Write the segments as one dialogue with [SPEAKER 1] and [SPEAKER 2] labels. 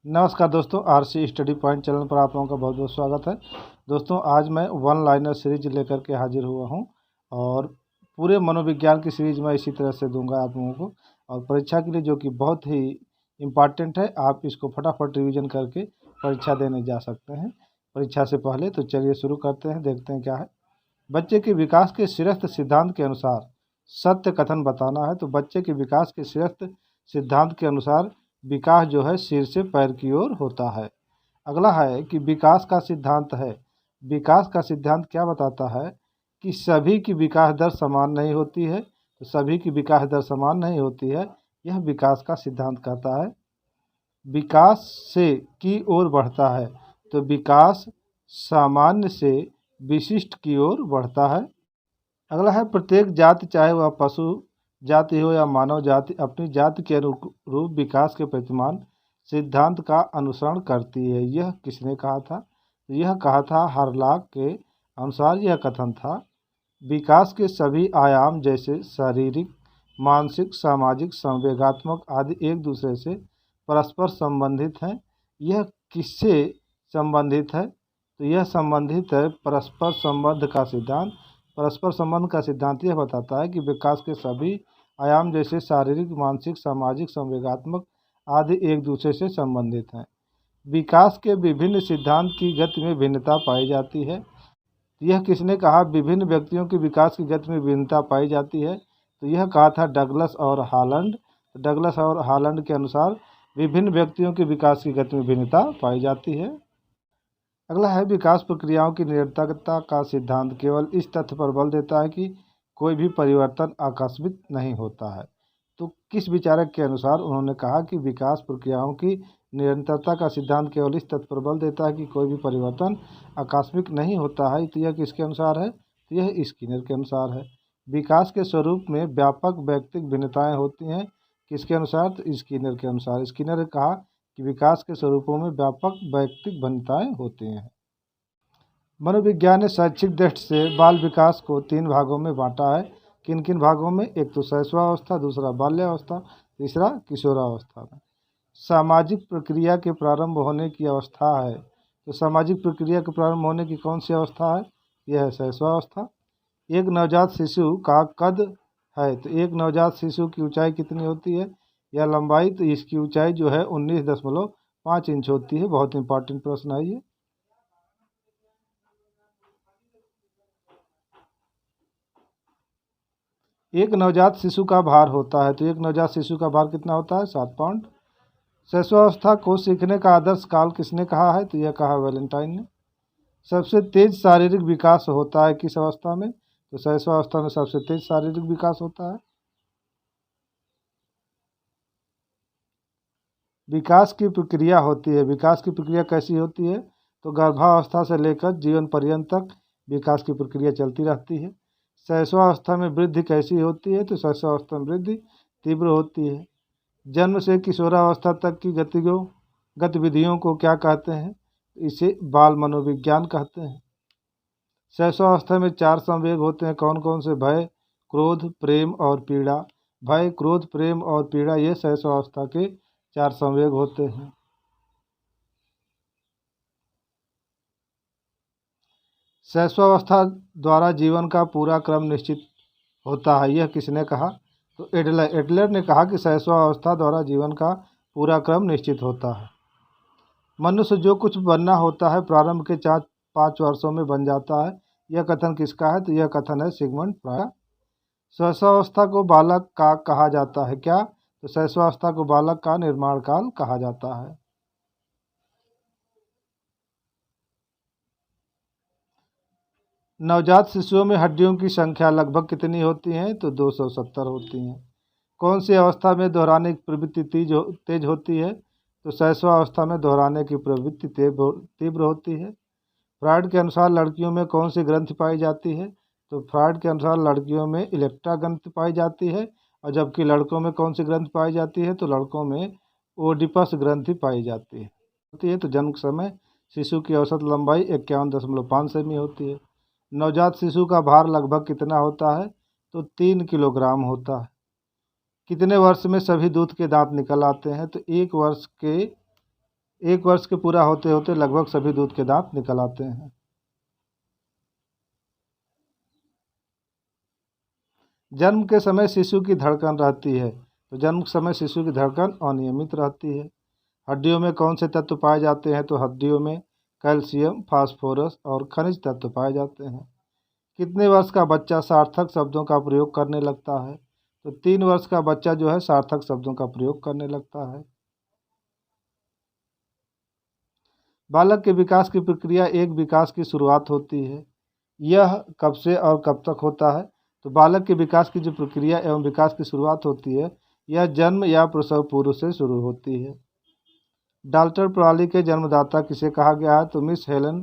[SPEAKER 1] नमस्कार दोस्तों, RC study point channel पर आप लोगों का बहुत बहुत स्वागत है। दोस्तों, आज मैं वन लाइनर सीरीज लेकर के हाजिर हुआ हूं और पूरे मनोविज्ञान की सीरीज मैं इसी तरह से दूंगा आप लोगों को, और परीक्षा के लिए जो कि बहुत ही इम्पॉर्टेंट है। आप इसको फटाफट रिवीजन करके परीक्षा देने जा सकते हैं परीक्षा से पहले। तो चलिए शुरू करते हैं, देखते हैं क्या है। बच्चे के विकास के श्रेष्ठ सिद्धांत के अनुसार सत्य कथन बताना है। तो बच्चे के विकास के श्रेष्ठ सिद्धांत के अनुसार विकास जो है सिर से पैर की ओर होता है। अगला है कि विकास का सिद्धांत है। विकास का सिद्धांत क्या बताता है कि सभी की विकास दर समान नहीं होती है। तो सभी की विकास दर समान नहीं होती है, यह विकास का सिद्धांत कहता है। विकास से की ओर बढ़ता है। तो विकास सामान्य से विशिष्ट की ओर बढ़ता है। अगला है प्रत्येक जाति, चाहे वह पशु जाति हो या मानव जाति, अपनी जाति के अनुरूप विकास के प्रतिमान सिद्धांत का अनुसरण करती है। यह किसने कहा था? यह कहा था हरलॉक के अनुसार यह कथन था, विकास के सभी आयाम जैसे शारीरिक, मानसिक, सामाजिक, संवेगात्मक आदि एक दूसरे से परस्पर संबंधित हैं। यह किससे संबंधित है? तो यह संबंधित है परस्पर संबंध का सिद्धांत। परस्पर संबंध का सिद्धांत यह बताता है कि विकास के सभी आयाम जैसे शारीरिक, मानसिक, सामाजिक, संवेगात्मक आदि एक दूसरे से संबंधित हैं। विकास के विभिन्न सिद्धांत की गति में भिन्नता पाई जाती है। यह किसने कहा? विभिन्न व्यक्तियों की विकास की गति में भिन्नता पाई जाती है। तो यह कहा था डगलस और हॉलैंड। डगलस और हॉलैंड के अनुसार विभिन्न व्यक्तियों की विकास की गति में भिन्नता पाई जाती है। अगला है विकास प्रक्रियाओं की निरंतरता का सिद्धांत केवल इस तथ्य पर बल देता है कि कोई भी परिवर्तन आकस्मिक नहीं होता है। तो किस विचारक के अनुसार उन्होंने कहा कि विकास प्रक्रियाओं की निरंतरता का सिद्धांत केवल इस तथ्य पर बल देता है कि कोई भी परिवर्तन आकस्मिक नहीं होता है? तो यह किसके अनुसार है? तो यह स्किनर के अनुसार है। विकास के स्वरूप में व्यापक व्यक्तिक भिन्नताएं होती हैं। किसके अनुसार? तो स्किनर के अनुसार। स्किनर ने कहा कि विकास के स्वरूपों में व्यापक वैयक्तिक भिन्नताएं होती हैं। मनोविज्ञान ने शैक्षिक दृष्टि से बाल विकास को 3 भागों में बांटा है। किन किन भागों में? एक तो शैशवावस्था, दूसरा बाल्यावस्था, तीसरा किशोरावस्था में। सामाजिक प्रक्रिया के प्रारंभ होने की अवस्था है। तो सामाजिक प्रक्रिया के प्रारंभ होने की कौन सी अवस्था है? यह है शैशवावस्था। एक नवजात शिशु का कद है। तो एक नवजात शिशु की ऊंचाई कितनी होती है या लंबाई? तो इसकी ऊंचाई जो है 19.5 इंच होती है। बहुत इंपॉर्टेंट प्रश्न है ये। एक नवजात शिशु का भार होता है। तो एक नवजात शिशु का भार कितना होता है? 7 पाउंड। शैशवावस्था को सीखने का आदर्श काल किसने कहा है? तो यह कहा वैलेंटाइन ने। सबसे तेज शारीरिक विकास होता है किस अवस्था में? तो शैशवावस्था में सबसे तेज शारीरिक विकास होता है। विकास की प्रक्रिया होती है। विकास की प्रक्रिया कैसी होती है? तो गर्भावस्था से लेकर जीवन पर्यंत तक विकास की प्रक्रिया चलती रहती है। शैशवावस्था में वृद्धि कैसी होती है? तो शैशवावस्था में वृद्धि तीव्र होती है। जन्म से किशोरावस्था तक की गतिविधियों को क्या कहते हैं? इसे बाल मनोविज्ञान कहते हैं। शैशवावस्था में 4 संवेग होते हैं। कौन कौन से? भय, क्रोध, प्रेम और पीड़ा। भय, क्रोध, प्रेम और पीड़ा, ये शैशवावस्था के 4 संवेग होते हैं। शैशवावस्था द्वारा जीवन का पूरा क्रम निश्चित होता है। यह किसने कहा? तो एडलर। एडलर ने कहा कि शैशवावस्था द्वारा जीवन का पूरा क्रम निश्चित होता है। मनुष्य जो कुछ बनना होता है प्रारंभ के 4-5 वर्षों में बन जाता है। यह कथन किसका है? तो यह कथन है सिगमंड फ्रॉयड। शैशवावस्था को बालक का कहा जाता है क्या? तो शैशवावस्था को बालक का निर्माण काल कहा जाता है। नवजात शिशुओं में हड्डियों की संख्या लगभग कितनी होती है? तो 270 होती हैं। कौन सी अवस्था में दोहराने की प्रवृत्ति तेज होती है? तो शैशवावस्था में दोहराने की प्रवृत्ति तीव्र होती है। फ्रॉयड के अनुसार लड़कियों में कौन सी ग्रंथि पाई जाती है? तो फ्रॉयड के अनुसार लड़कियों में इलेक्ट्रा ग्रंथि पाई जाती है, और जबकि लड़कों में कौन सी ग्रंथि पाई जाती है? तो लड़कों में ओडिपस ग्रंथि पाई जाती है। तो जन्म समय शिशु की औसत लंबाई 51.5 सेमी होती है। नवजात शिशु का भार लगभग कितना होता है? तो 3 किलोग्राम होता है। कितने वर्ष में सभी दूध के दांत निकल आते हैं? तो 1 वर्ष के पूरा होते होते लगभग सभी दूध के दांत निकल आते हैं। जन्म के समय शिशु की धड़कन रहती है, तो जन्म के समय शिशु की धड़कन अनियमित रहती है। हड्डियों में कौन से तत्व पाए जाते हैं, तो हड्डियों में कैल्शियम, फास्फोरस और खनिज तत्व पाए जाते हैं। कितने वर्ष का बच्चा सार्थक शब्दों का प्रयोग करने लगता है, तो 3 वर्ष का बच्चा जो है सार्थक शब्दों का प्रयोग करने लगता है। बालक के विकास की प्रक्रिया एक विकास की शुरुआत होती है। यह कब से और कब तक होता है, तो बालक के विकास की जो प्रक्रिया एवं विकास की शुरुआत होती है, यह जन्म या प्रसव पूर्व से शुरू होती है। डाल्टन प्रणाली के जन्मदाता किसे कहा गया है, तो मिस हेलन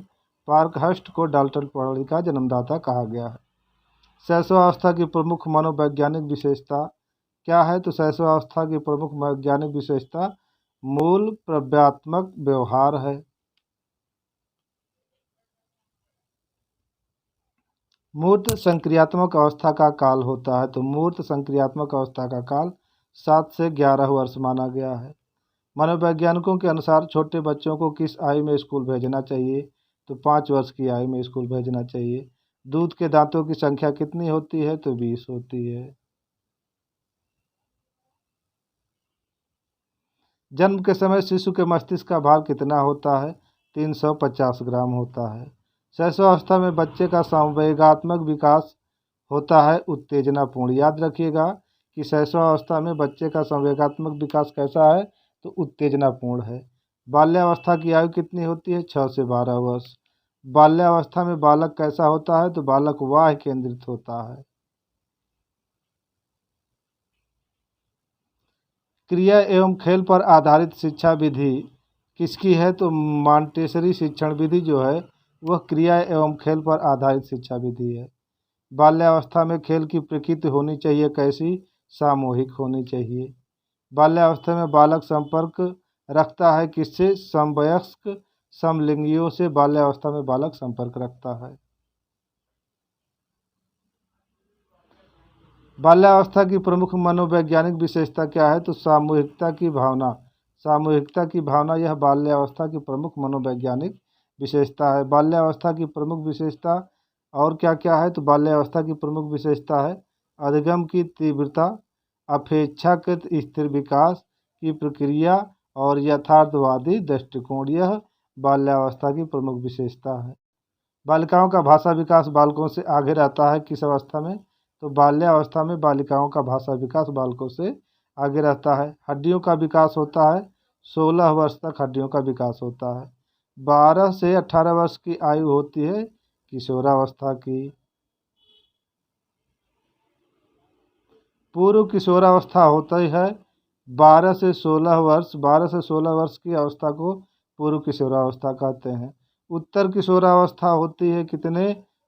[SPEAKER 1] पार्कहर्स्ट को डाल्टन प्रणाली का जन्मदाता कहा गया है। शैशवावस्था की प्रमुख मनोवैज्ञानिक विशेषता क्या है, तो शैशवावस्था की प्रमुख वैज्ञानिक विशेषता मूल प्रज्ञात्मक व्यवहार है। मूर्त संक्रियात्मक अवस्था का काल होता है, तो मूर्त संक्रियात्मक अवस्था का काल 7 से 11 वर्ष माना गया है। मनोवैज्ञानिकों के अनुसार छोटे बच्चों को किस आयु में स्कूल भेजना चाहिए, तो 5 वर्ष की आयु में स्कूल भेजना चाहिए। दूध के दांतों की संख्या कितनी होती है, तो 20 होती है। जन्म के समय शिशु के मस्तिष्क का भार कितना होता है, 350 ग्राम होता है। शैशवावस्था में बच्चे का संवेगात्मक विकास होता है उत्तेजनापूर्ण। याद रखिएगा कि शैशवावस्था में बच्चे का संवेगात्मक विकास कैसा है, तो उत्तेजनापूर्ण है। बाल्यावस्था की आयु कितनी होती है, 6 से 12 वर्ष। बाल्यावस्था में बालक कैसा होता है, तो बालक वाह केंद्रित होता है। क्रिया एवं खेल पर आधारित शिक्षा विधि किसकी है, तो मॉन्टेसरी शिक्षण विधि जो है वह क्रिया एवं खेल पर आधारित शिक्षा विधि है। बाल्यावस्था में खेल की प्रकृति होनी चाहिए कैसी, सामूहिक होनी चाहिए। बाल्यावस्था में बालक संपर्क रखता है किससे, समवयस्क समलिंगियों से बाल्यावस्था में बालक संपर्क रखता है। बाल्यावस्था की प्रमुख मनोवैज्ञानिक विशेषता क्या है, तो सामूहिकता की भावना। सामूहिकता की भावना यह बाल्यावस्था की प्रमुख मनोवैज्ञानिक विशेषता है। बाल्यावस्था की प्रमुख विशेषता और क्या क्या है, तो बाल्यावस्था की प्रमुख विशेषता है अधिगम की तीव्रता, अपेक्षाकृत स्थिर विकास की प्रक्रिया और यथार्थवादी दृष्टिकोण। यह बाल्यावस्था की प्रमुख विशेषता है। बालिकाओं का भाषा विकास बालकों से आगे रहता है किस अवस्था में, तो बाल्यावस्था में बालिकाओं का भाषा विकास बालकों से आगे रहता है। हड्डियों का विकास होता है 16 वर्ष तक हड्डियों का विकास होता है। 12 से 18 वर्ष की आयु होती है किशोरावस्था की। पूर्व किशोरावस्था होती है 12 से 16 वर्ष की अवस्था को पूर्व किशोरावस्था कहते हैं। उत्तर किशोरावस्था होती है कितने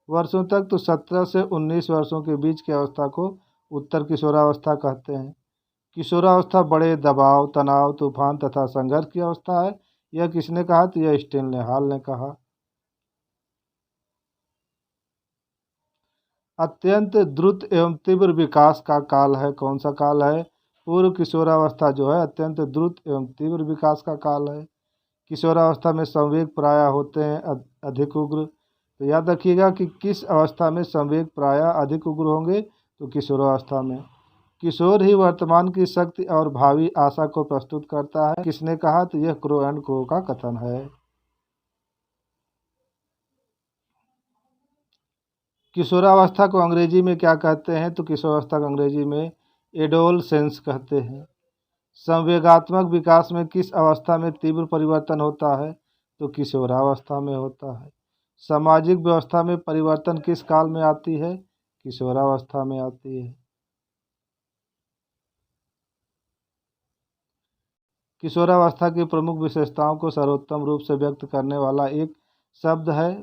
[SPEAKER 1] वर्षों तक, तो 17 से 19 वर्षों के बीच की अवस्था को उत्तर किशोरावस्था कहते हैं। किशोरावस्था बड़े दबाव, तनाव, तूफान तथा संघर्ष की अवस्था है। यह किसने कहा, तो यह स्टेनले हॉल ने कहा। अत्यंत द्रुत एवं तीव्र विकास का काल है, कौन सा काल है, पूर्व किशोरावस्था जो है अत्यंत द्रुत एवं तीव्र विकास का काल है। किशोरावस्था में संवेग प्रायः होते हैं अधिक उग्र। तो याद रखिएगा कि किस अवस्था में संवेग प्रायः अधिक उग्र होंगे, तो किशोरावस्था में। किशोर ही वर्तमान की शक्ति और भावी आशा को प्रस्तुत करता है, किसने कहा, तो यह क्रो एंड क्रो का कथन है। किशोरावस्था को अंग्रेजी में क्या कहते हैं, तो किशोरावस्था को अंग्रेजी में एडोलसेंस कहते हैं। संवेगात्मक विकास में किस अवस्था में तीव्र परिवर्तन होता है, तो किशोरावस्था में होता है। सामाजिक व्यवस्था में परिवर्तन किस काल में आती है, किशोरावस्था में आती है। किशोरावस्था की प्रमुख विशेषताओं को सर्वोत्तम रूप से व्यक्त करने वाला एक शब्द है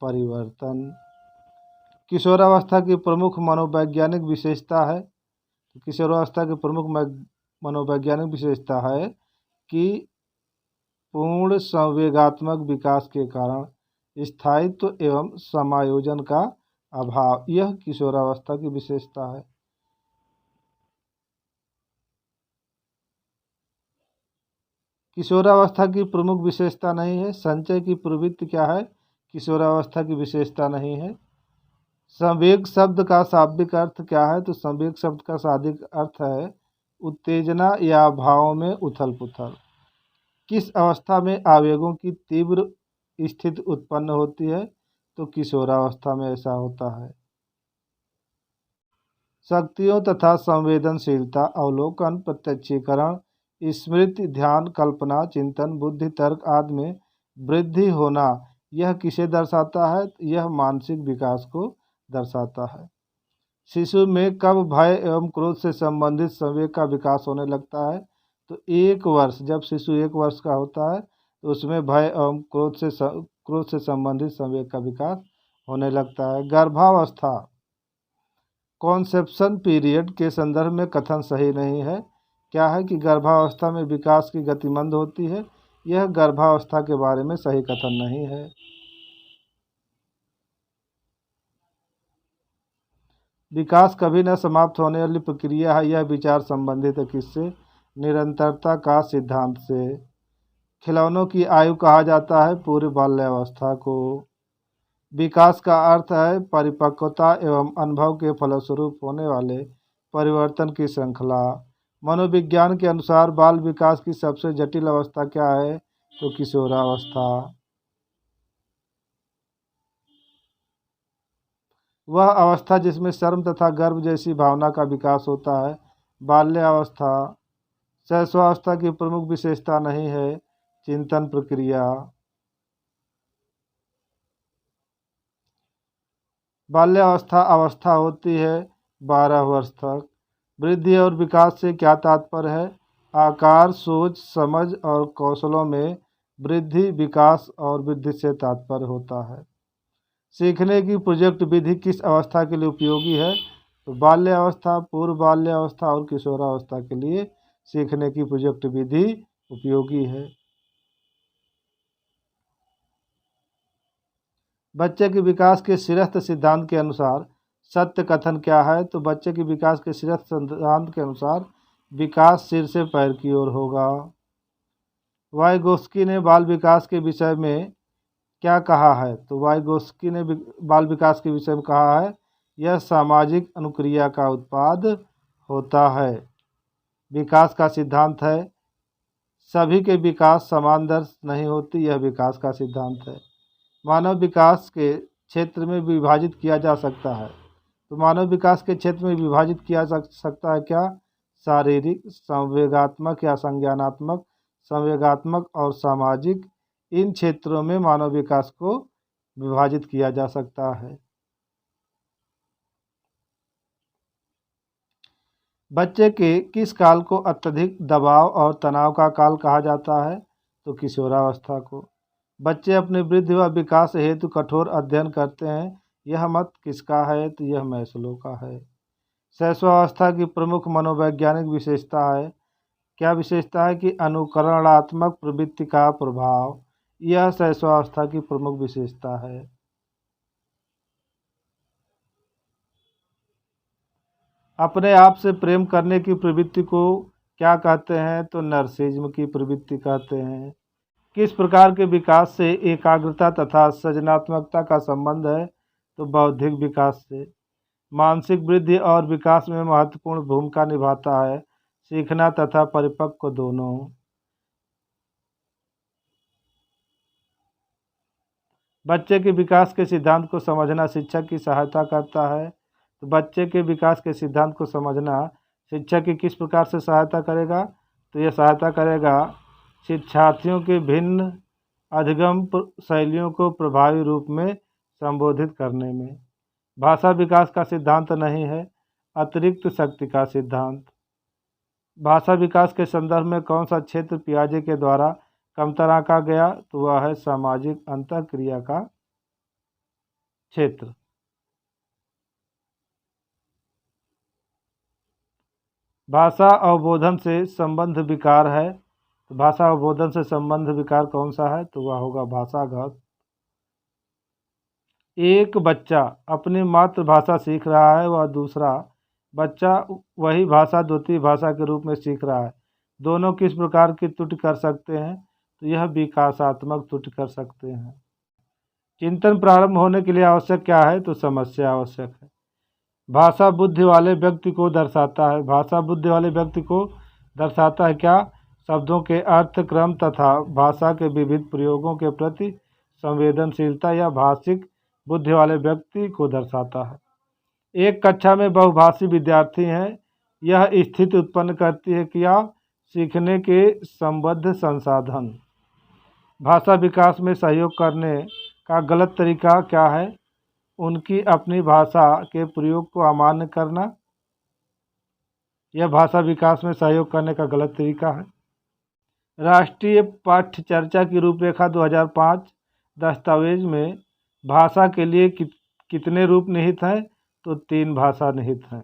[SPEAKER 1] परिवर्तन। किशोरावस्था की प्रमुख मनोवैज्ञानिक विशेषता है, किशोरावस्था की प्रमुख मनोवैज्ञानिक विशेषता है कि पूर्ण संवेगात्मक विकास के कारण स्थायित्व एवं समायोजन का अभाव, यह किशोरावस्था की विशेषता है। किशोरावस्था की प्रमुख विशेषता नहीं है। संचय की प्रवृत्ति क्या है? किशोरावस्था की विशेषता नहीं है। संवेग शब्द का शाब्दिक अर्थ क्या है? तो संवेग शब्द का शाब्दिक अर्थ है उत्तेजना या भावों में उथल पुथल। किस अवस्था में आवेगों की तीव्र स्थिति उत्पन्न होती है? तो किशोरावस्था में ऐसा होता है। शक्तियों तथा संवेदनशीलता, अवलोकन, प्रत्यक्षीकरण, स्मृति, ध्यान, कल्पना, चिंतन, बुद्धि, तर्क आदि में वृद्धि होना, यह किसे दर्शाता है? यह मानसिक विकास को दर्शाता है। शिशु में कब भय एवं क्रोध से संबंधित संवेग का विकास होने लगता है? तो 1 वर्ष, जब शिशु 1 वर्ष का होता है तो उसमें भय एवं क्रोध से संबंधित संवेग का विकास होने लगता है। गर्भावस्था, कॉन्सेप्शन पीरियड के संदर्भ में कथन सही नहीं है। क्या है कि गर्भावस्था में विकास की गति मंद होती है? यह गर्भावस्था के बारे में सही कथन नहीं है। विकास कभी न समाप्त होने वाली प्रक्रिया है। यह विचार संबंधित है किससे? निरंतरता का सिद्धांत से। खिलौनों की आयु कहा जाता है पूर्व बाल्यावस्था को। विकास का अर्थ है परिपक्वता एवं अनुभव के फलस्वरूप होने वाले परिवर्तन की श्रृंखला। मनोविज्ञान के अनुसार बाल विकास की सबसे जटिल अवस्था क्या है? तो किशोरावस्था। वह अवस्था जिसमें शर्म तथा गर्व जैसी भावना का विकास होता है। बाल्यावस्था। शैशवावस्था की प्रमुख विशेषता नहीं है चिंतन प्रक्रिया। बाल्यावस्था अवस्था होती है 12 वर्ष तक। वृद्धि और विकास से क्या तात्पर्य है? आकार, सोच, समझ और कौशलों में वृद्धि, विकास और वृद्धि से तात्पर्य होता है। सीखने की प्रोजेक्ट विधि किस अवस्था के लिए उपयोगी है? तो बाल्यावस्था, पूर्व बाल्यावस्था और किशोरावस्था के लिए सीखने की प्रोजेक्ट विधि उपयोगी है। बच्चे के विकास के सिरस्थ सिद्धांत के अनुसार सत्य कथन क्या है? तो बच्चे के विकास के सिरस्थ सिद्धांत के अनुसार विकास सिर से पैर की ओर होगा। वाइगोस्की ने बाल विकास के विषय में क्या कहा है? तो वाइगोस्की ने बाल विकास के विषय में कहा है यह सामाजिक अनुक्रिया का उत्पाद होता है। विकास का सिद्धांत है सभी के विकास समान दर नहीं होती, यह विकास का सिद्धांत है। मानव विकास के क्षेत्र में विभाजित किया जा सकता है। तो मानव विकास के क्षेत्र में विभाजित किया जा सकता है क्या? शारीरिक, संवेगात्मक या संज्ञानात्मक, संवेगात्मक और सामाजिक, इन क्षेत्रों में मानव विकास को विभाजित किया जा सकता है। बच्चे के किस काल को अत्यधिक दबाव और तनाव का काल कहा जाता है? तो किशोरावस्था को। बच्चे अपने वृद्धि व विकास हेतु कठोर अध्ययन करते हैं, यह मत किसका है? तो यह मैस्लो का है। शैशवावस्था की प्रमुख मनोवैज्ञानिक विशेषता है। क्या विशेषता है? कि अनुकरणात्मक प्रवृत्ति का प्रभाव, यह शैशवावस्था की प्रमुख विशेषता है। अपने आप से प्रेम करने की प्रवृत्ति को क्या कहते हैं? तो नर्सिज्म की प्रवृत्ति कहते हैं। किस प्रकार के विकास से एकाग्रता तथा सृजनात्मकता का संबंध है? तो बौद्धिक विकास से। मानसिक वृद्धि और विकास में महत्वपूर्ण भूमिका निभाता है सीखना तथा परिपक्व दोनों। बच्चे के विकास के सिद्धांत को समझना शिक्षक की सहायता करता है। तो बच्चे के विकास के सिद्धांत को समझना शिक्षक की किस प्रकार से सहायता करेगा? तो यह सहायता करेगा शिक्षार्थियों के भिन्न अधिगम शैलियों को प्रभावी रूप में संबोधित करने में। भाषा विकास का सिद्धांत नहीं है अतिरिक्त शक्ति का सिद्धांत। भाषा विकास के संदर्भ में कौन सा क्षेत्र पियाजे के द्वारा कमतर आंका गया? तो वह है सामाजिक अंतःक्रिया का क्षेत्र। भाषा अवबोधन से संबंध विकार है। तो भाषा अवबोधन से संबंध विकार कौन सा है? तो वह होगा भाषाघात। एक बच्चा अपनी मातृभाषा सीख रहा है, वह दूसरा बच्चा वही भाषा द्वितीय भाषा के रूप में सीख रहा है। दोनों किस प्रकार की त्रुटि कर सकते हैं, तो यह विकासात्मक त्रुटि कर सकते हैं। चिंतन प्रारंभ होने के लिए आवश्यक क्या है, तो समस्या आवश्यक है। भाषा बुद्धि वाले व्यक्ति को दर्शाता है। भाषा बुद्धि वाले व्यक्ति को दर्शाता है क्या, शब्दों के अर्थ क्रम तथा भाषा के विविध प्रयोगों के प्रति संवेदनशीलता या भाषिक बुद्धि वाले व्यक्ति को दर्शाता है। एक कक्षा में बहुभाषी विद्यार्थी हैं, यह स्थिति उत्पन्न करती है कि या सीखने के संबद्ध संसाधन। भाषा विकास में सहयोग करने का गलत तरीका क्या है, उनकी अपनी भाषा के प्रयोग को अमान्य करना, यह भाषा विकास में सहयोग करने का गलत तरीका है। राष्ट्रीय पाठ्यचर्या की रूपरेखा 2005 दस्तावेज में भाषा के लिए कितने रूप निहित हैं, तो 3 भाषा निहित हैं।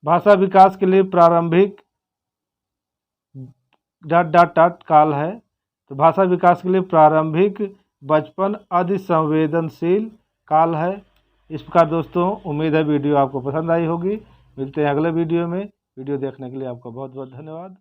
[SPEAKER 1] भाषा विकास के लिए प्रारंभिक ... काल है, तो भाषा विकास के लिए प्रारंभिक बचपन अधिसंवेदनशील काल है। इस प्रकार दोस्तों, उम्मीद है वीडियो आपको पसंद आई होगी। मिलते हैं अगले वीडियो में। वीडियो देखने के लिए आपका बहुत बहुत धन्यवाद।